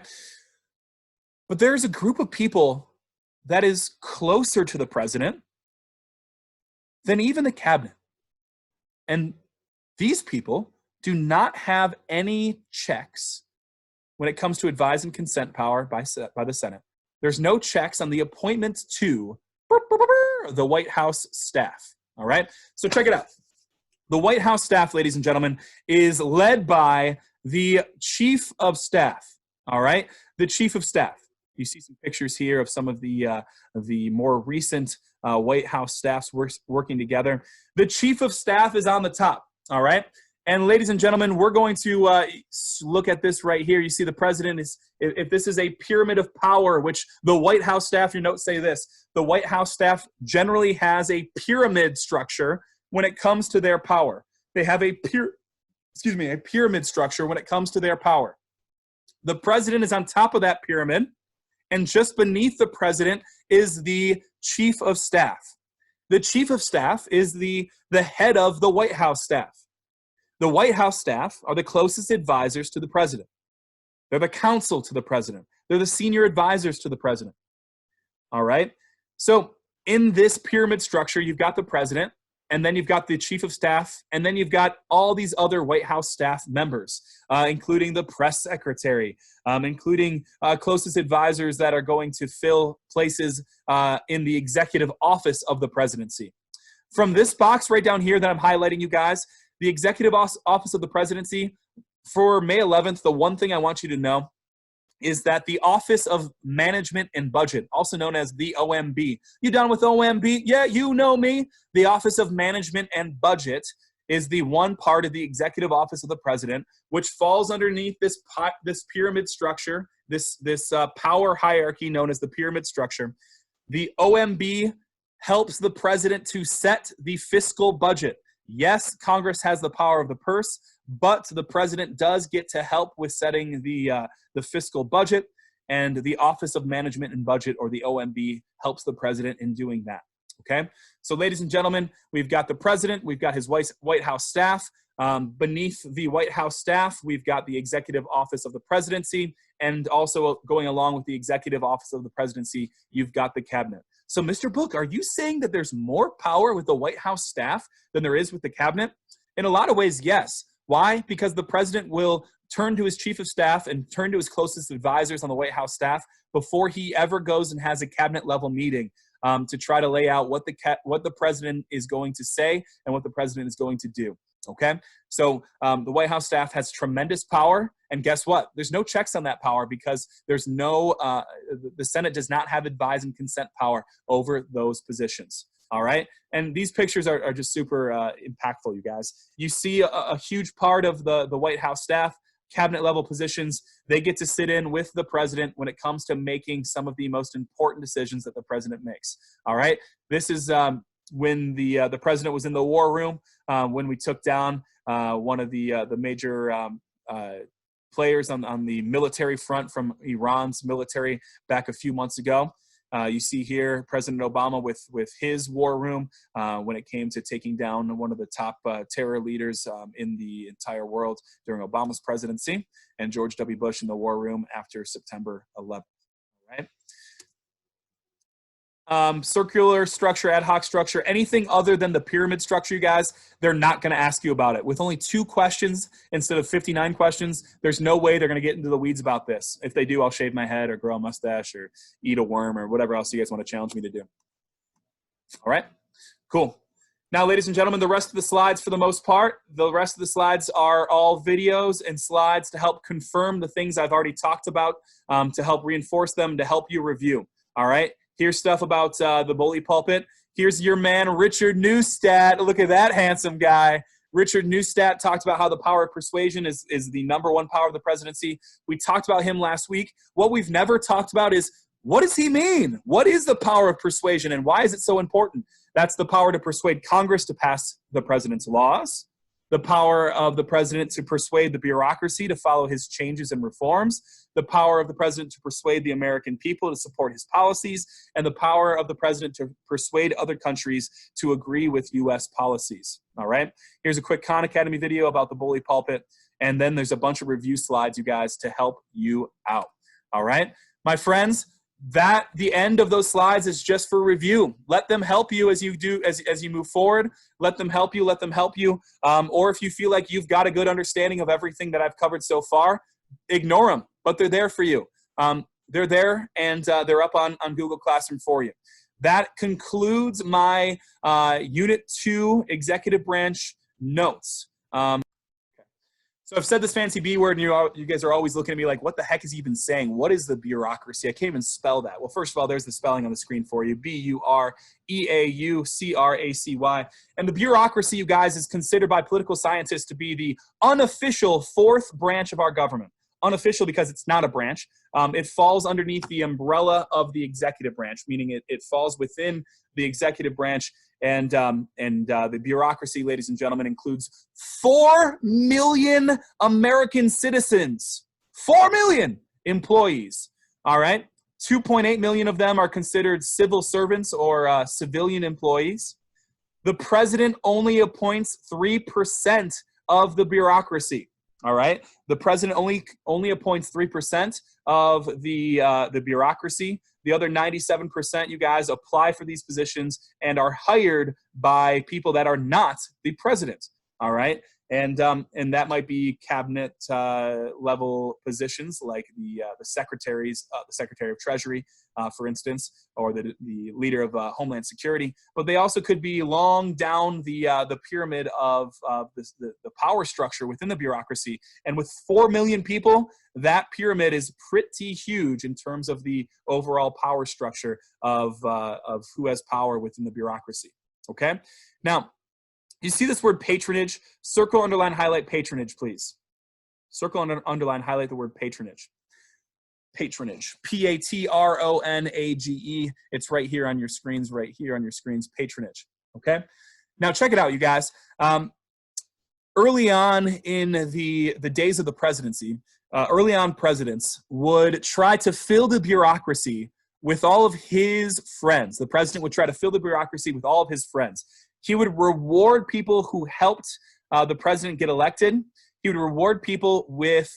A: But there's a group of people that is closer to the president than even the cabinet. And these people do not have any checks when it comes to advise and consent power by the Senate. There's no checks on the appointment to the White House staff, all right? So check it out. The White House staff, ladies and gentlemen, is led by the Chief of Staff, all right? The Chief of Staff. You see some pictures here of some of the more recent White House staffs working together. The Chief of Staff is on the top, all right? And ladies and gentlemen, we're going to look at this right here. You see the president is, if this is a pyramid of power, which the White House staff, your notes say this, the White House staff generally has a pyramid structure when it comes to their power. They have a pyramid structure when it comes to their power. The president is on top of that pyramid, and just beneath the president is the Chief of Staff. The Chief of Staff is the head of the White House staff. The White House staff are the closest advisors to the president. They're the counsel to the president. They're the senior advisors to the president. All right? So in this pyramid structure, you've got the president, and then you've got the Chief of Staff, and then you've got all these other White House staff members, including the press secretary, including closest advisors that are going to fill places in the executive office of the presidency. From this box right down here that I'm highlighting, you guys, the executive office of the presidency, for May 11th, the one thing I want you to know is that the Office of Management and Budget, also known as the OMB. You done with OMB? Yeah, you know me. The Office of Management and Budget is the one part of the executive office of the president, which falls underneath this pyramid structure, this power hierarchy known as the pyramid structure. The OMB helps the president to set the fiscal budget. Yes, Congress has the power of the purse, but the president does get to help with setting the fiscal budget, and the Office of Management and Budget, or the OMB, helps the president in doing that. Okay? So, ladies and gentlemen, we've got the president, we've got his White House staff. Beneath the White House staff, we've got the executive office of the presidency, and also going along with the executive office of the presidency, you've got the cabinet. So, Mr. Book, are you saying that there's more power with the White House staff than there is with the cabinet? In a lot of ways, yes. Why? Because the president will turn to his chief of staff and turn to his closest advisors on the White House staff before he ever goes and has a cabinet level meeting to try to lay out what the president is going to say and what the president is going to do. Okay? So the White House staff has tremendous power, and guess what? There's no checks on that power because there's no, the Senate does not have advise and consent power over those positions. All right? And these pictures are just super impactful, you guys. You see a huge part of the White House staff cabinet level positions. They get to sit in with the president when it comes to making some of the most important decisions that the president makes. All right. This is when the president was in the war room, when we took down one of the major players on the military front from Iran's military back a few months ago. You see here President Obama with his war room when it came to taking down one of the top terror leaders in the entire world during Obama's presidency, and George W. Bush in the war room after September 11th. Right? Circular structure, ad hoc structure, anything other than the pyramid structure, you guys, they're not going to ask you about it. With only 2 questions instead of 59 questions, there's no way they're going to get into the weeds about this. If they do, I'll shave my head or grow a mustache or eat a worm or whatever else you guys want to challenge me to do. All right, cool. Now, ladies and gentlemen, the rest of the slides, for the most part, the rest of the slides are all videos and slides to help confirm the things I've already talked about, to help reinforce them, to help you review. All right. Here's stuff about the bully pulpit. Here's your man, Richard Neustadt. Look at that handsome guy. Richard Neustadt talked about how the power of persuasion is the #1 power of the presidency. We talked about him last week. What we've never talked about is, what does he mean? What is the power of persuasion and why is it so important? That's the power to persuade Congress to pass the president's laws, the power of the president to persuade the bureaucracy to follow his changes and reforms, the power of the president to persuade the American people to support his policies, and the power of the president to persuade other countries to agree with U.S. policies. All right? Here's a quick Khan Academy video about the bully pulpit, and then there's a bunch of review slides, you guys, to help you out. All right? My friends, the end of those slides is just for review. Let them help you as you move forward. Let them help you. Or if you feel like you've got a good understanding of everything that I've covered so far, ignore them, but they're there for you. They're there, and they're up on Google Classroom for you. That concludes my Unit 2 Executive Branch notes. So I've said this fancy B word, and you guys are always looking at me like, what the heck is he even saying? What is the bureaucracy? I can't even spell that. Well, first of all, there's the spelling on the screen for you. B-U-R-E-A-U-C-R-A-C-Y. And the bureaucracy, you guys, is considered by political scientists to be the unofficial 4th branch of our government. Unofficial because it's not a branch. It falls underneath the umbrella of the executive branch, meaning it falls within the executive branch. And the bureaucracy, ladies and gentlemen, includes 4 million American citizens, 4 million employees, all right? 2.8 million of them are considered civil servants or civilian employees. The president only appoints 3% of the bureaucracy, all right? The president only appoints 3% of the bureaucracy. The other 97%, you guys, apply for these positions and are hired by people that are not the president, all right? And that might be cabinet level positions like the Secretary of Treasury, for instance, or the leader of Homeland Security. But they also could be long down the pyramid of the power structure within the bureaucracy. And with 4 million people, that pyramid is pretty huge in terms of the overall power structure of who has power within the bureaucracy. Okay, now. You see this word patronage? Circle, underline, highlight patronage, please. Circle, underline, highlight the word patronage. Patronage. P-A-T-R-O-N-A-G-E. It's right here on your screens, patronage. Okay? Now, check it out, you guys. Early on in the days of the presidency, early on presidents would try to fill the bureaucracy with all of his friends. The president would try to fill the bureaucracy with all of his friends. He would reward people who helped the president get elected. He would reward people with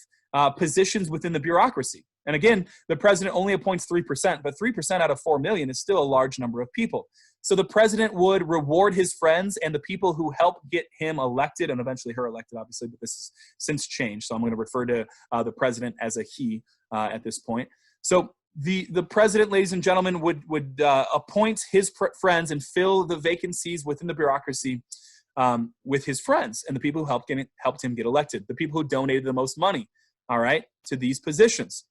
A: positions within the bureaucracy. And again, the president only appoints 3%, but 3% out of 4 million is still a large number of people. So the president would reward his friends and the people who helped get him elected, and eventually her elected, obviously, but this has since changed. So I'm going to refer to the president as a he at this point. So the president, ladies and gentlemen, would appoint his friends and fill the vacancies within the bureaucracy with his friends and the people who helped him get elected, the people who donated the most money, all right, to these positions.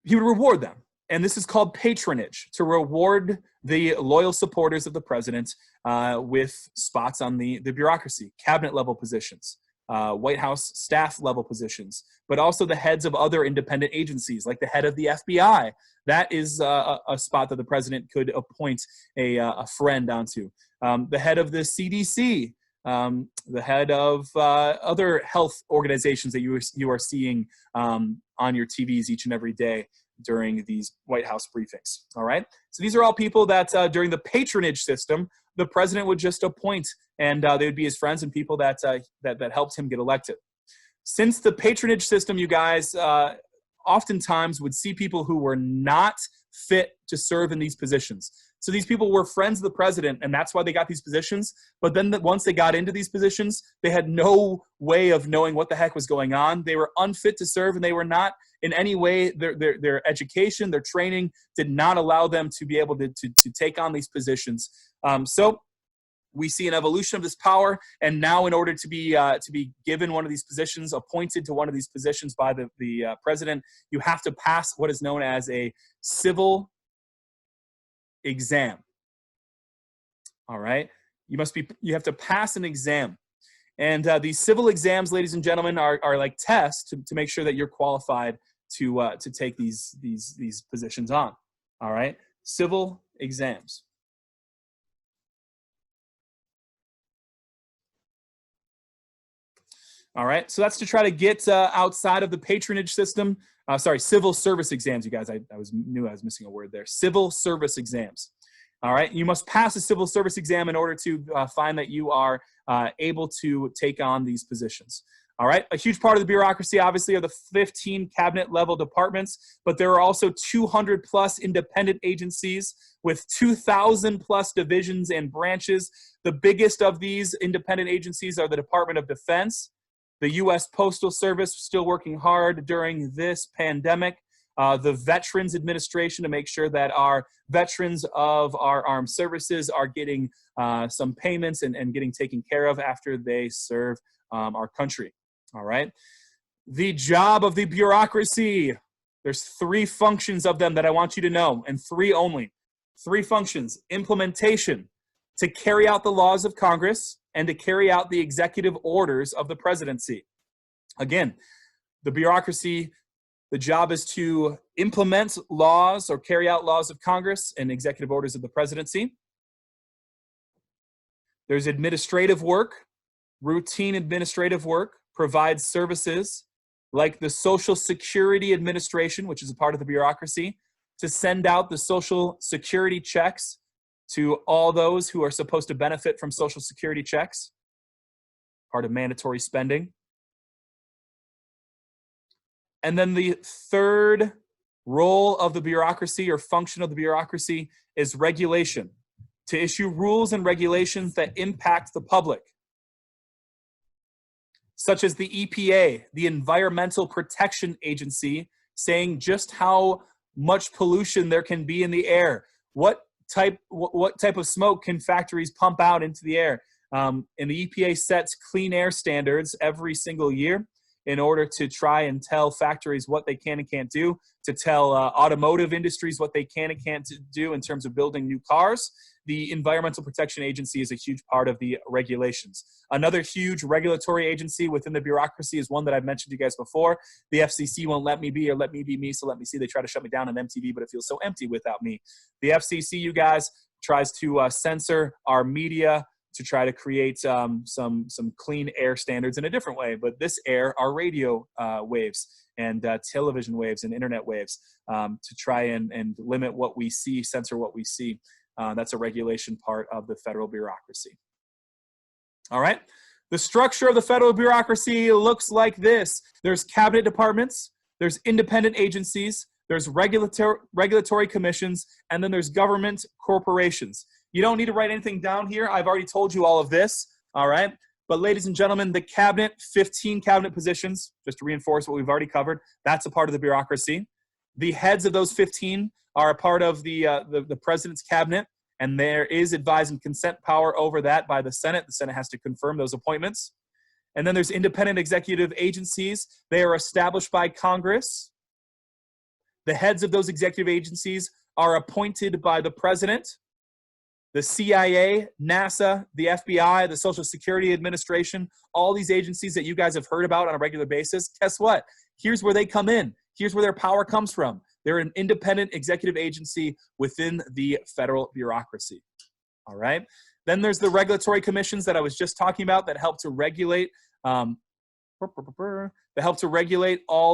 A: He would reward them. And this is called patronage, to reward the loyal supporters of the president with spots on the bureaucracy, cabinet level positions. White House staff level positions, but also the heads of other independent agencies, like the head of the FBI. That is a spot that the president could appoint a friend onto. The head of the CDC, the head of other health organizations that you are seeing on your TVs each and every day during these White House briefings. All right. So these are all people that during the patronage system, the president would just appoint, and they would be his friends and people that helped him get elected. Since the patronage system, you guys oftentimes would see people who were not fit to serve in these positions. So these people were friends of the president, and that's why they got these positions. But then once they got into these positions, they had no way of knowing what the heck was going on. They were unfit to serve, and they were not in any way, their education, their training did not allow them to be able to take on these positions. So we see an evolution of this power, and now in order to be given one of these positions, appointed to one of these positions by the president, you have to pass what is known as a civil exam. All right, you have to pass an exam, and these civil exams, ladies and gentlemen, are like tests to make sure that you're qualified to take these positions on. All right, civil exams. All right, so that's to try to get outside of the patronage system. Sorry, civil service exams, you guys. I knew I was missing a word there. Civil service exams. All right, you must pass a civil service exam in order to find that you are able to take on these positions. All right, a huge part of the bureaucracy, obviously, are the 15 cabinet level departments, but there are also 200 plus independent agencies with 2,000 plus divisions and branches. The biggest of these independent agencies are the Department of Defense, the U.S. Postal Service, still working hard during this pandemic, the Veterans Administration, to make sure that our veterans of our armed services are getting some payments and getting taken care of after they serve our country. All right. The job of the bureaucracy. There's 3 functions of them that I want you to know, and 3 only. 3 functions: implementation, to carry out the laws of Congress, and to carry out the executive orders of the presidency. Again, the bureaucracy, the job is to implement laws or carry out laws of Congress and executive orders of the presidency. There's administrative work, routine administrative work, provides services like the Social Security Administration, which is a part of the bureaucracy, to send out the Social Security checks to all those who are supposed to benefit from Social Security checks, part of mandatory spending. And then the third role of the bureaucracy or function of the bureaucracy is regulation, to issue rules and regulations that impact the public, such as the EPA, the Environmental Protection Agency, saying just how much pollution there can be in the air. What type of smoke can factories pump out into the air? And the EPA sets clean air standards every single year in order to try and tell factories what they can and can't do, to tell automotive industries what they can and can't do in terms of building new cars. The Environmental Protection Agency is a huge part of the regulations. Another huge regulatory agency within the bureaucracy is one that I've mentioned to you guys before. The FCC won't let me be, or let me be me, so let me see. They try to shut me down on MTV, but it feels so empty without me. The FCC, you guys, tries to censor our media, to try to create some clean air standards in a different way. But this air are radio waves and television waves and internet waves, to try and limit what we see, censor what we see. That's a regulation part of the federal bureaucracy. All right. The structure of the federal bureaucracy looks like this. There's cabinet departments, there's independent agencies, there's regulatory commissions, and then there's government corporations. You don't need to write anything down here. I've already told you all of this. All right. But ladies and gentlemen, the cabinet, 15 cabinet positions, just to reinforce what we've already covered, that's a part of the bureaucracy. The heads of those 15 are a part of the president's cabinet, and there is advise and consent power over that by the Senate. The Senate has to confirm those appointments. And then there's independent executive agencies. They are established by Congress. The heads of those executive agencies are appointed by the president. The CIA, NASA, the FBI, the Social Security Administration, all these agencies that you guys have heard about on a regular basis, guess what? Here's where they come in. Here's where their power comes from. They're an independent executive agency within the federal bureaucracy. All right. Then there's the regulatory commissions that I was just talking about that help to regulate all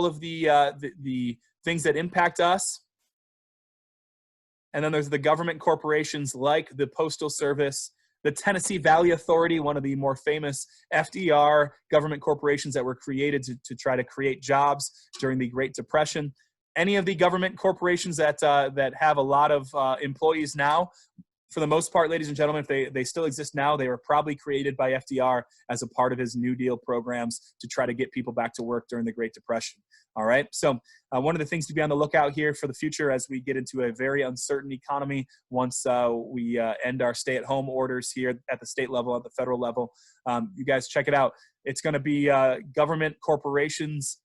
A: of the things that impact us. And then there's the government corporations like the Postal Service, the Tennessee Valley Authority, one of the more famous FDR government corporations that were created to try to create jobs during the Great Depression. Any of the government corporations that have a lot of employees now, for the most part, ladies and gentlemen, if they still exist now, they were probably created by FDR as a part of his New Deal programs to try to get people back to work during the Great Depression. All right. So one of the things to be on the lookout here for the future as we get into a very uncertain economy once we end our stay-at-home orders here at the state level, at the federal level, you guys check it out. It's going to be government corporations,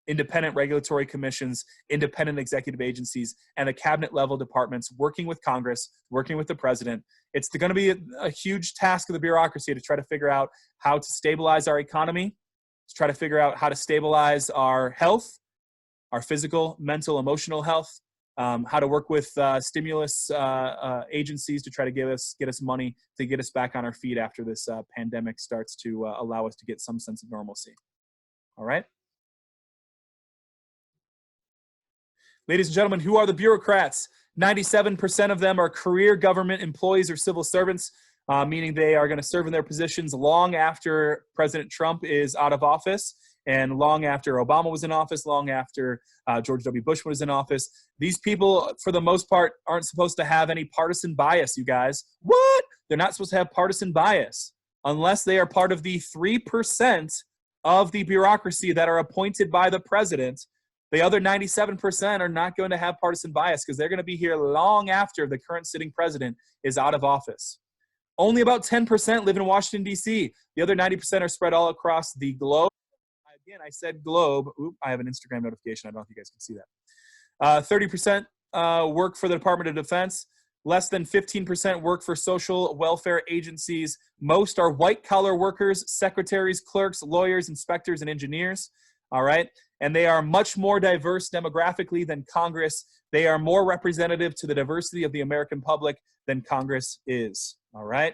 A: independent regulatory commissions, independent executive agencies, and the cabinet level departments working with Congress, working with the president. It's going to be a huge task of the bureaucracy to try to figure out how to stabilize our economy, to try to figure out how to stabilize our health, our physical, mental, emotional health, how to work with stimulus agencies to try to get us money to get us back on our feet after this pandemic starts to allow us to get some sense of normalcy. All right. Ladies and gentlemen, who are the bureaucrats? 97% of them are career government employees or civil servants, meaning they are going to serve in their positions long after President Trump is out of office and long after Obama was in office, long after George W. Bush was in office. These people, for the most part, aren't supposed to have any partisan bias, you guys. What? They're not supposed to have partisan bias unless they are part of the 3% of the bureaucracy that are appointed by the president. The other 97% are not going to have partisan bias because they're going to be here long after the current sitting president is out of office. Only about 10% live in Washington, D.C. The other 90% are spread all across the globe. Again, I said globe. Oop, I have an Instagram notification. I don't know if you guys can see that. 30% work for the Department of Defense. Less than 15% work for social welfare agencies. Most are white-collar workers, secretaries, clerks, lawyers, inspectors, and engineers. All right. And they are much more diverse demographically than Congress. They are more representative to the diversity of the American public than Congress is. All right.